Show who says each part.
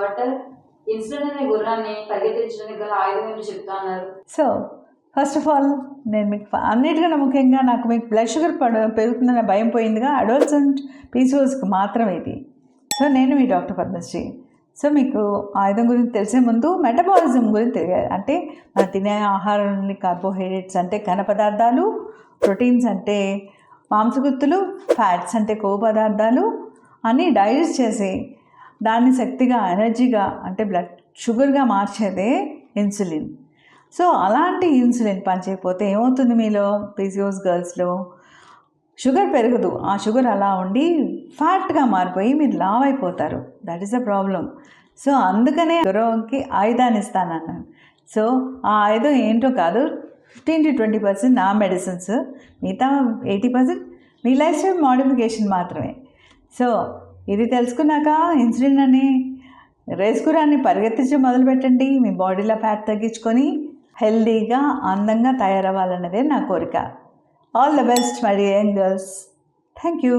Speaker 1: Doctor, insulin అనే గుర్రాన్ని పరిగెత్తించడానికి గల ఆయుధం ఏంటో చెప్తా అన్నారు.
Speaker 2: సో ఫస్ట్ ఆఫ్ ఆల్ నేను మీకు అన్నిటికన్నా ముఖ్యంగా నాకు మీకు బ్లడ్ షుగర్ పెరుగుతుందన్న భయం పోయిందిగా. అడోల్సెంట్ పీసీఓఎస్కి మాత్రమే ఇది. సో నేను మీ డాక్టర్ పద్మశ్రీ. సో మీకు ఆయుధం గురించి తెలిసే ముందు మెటబాలిజం గురించి తెలియాలి. అంటే మనం తినే ఆహారాన్ని కార్బోహైడ్రేట్స్ అంటే ఘన పదార్థాలు, ప్రోటీన్స్ అంటే మాంసగుత్తులు, ఫ్యాట్స్ అంటే కొవ్వు పదార్థాలు అన్నీ డైజెస్ట్ చేసి దాన్ని శక్తిగా ఎనర్జీగా అంటే బ్లడ్ షుగర్గా మార్చేదే ఇన్సులిన్. సో అలాంటి ఇన్సులిన్ పనిచేయకపోతే ఏమవుతుంది, మీలో పీసీఓఎస్ గర్ల్స్లో షుగర్ పెరగదు. ఆ షుగర్ అలా ఉండి ఫ్యాట్గా మారిపోయి మీరు లావ్ అయిపోతారు. That is the problem. So అందుకనే గురువుకి ఆయుధాన్ని ఇస్తానన్నాను. సో ఆ ఆయుధం ఏంటో కాదు, 15-20% నా మెడిసిన్స్, మిగతా 80% మీ లైఫ్ స్టైల్ మోడిఫికేషన్ మాత్రమే. సో ఇది తెలుసుకున్నాక ఇన్సులిన్ అని రేస్ గుర్రాన్ని పరిగెత్తించి మొదలుపెట్టండి. మీ బాడీలో ఫ్యాట్ తగ్గించుకొని హెల్దీగా అందంగా తయారవ్వాలన్నదే నా కోరిక. All the best my dear young girls. Thank you.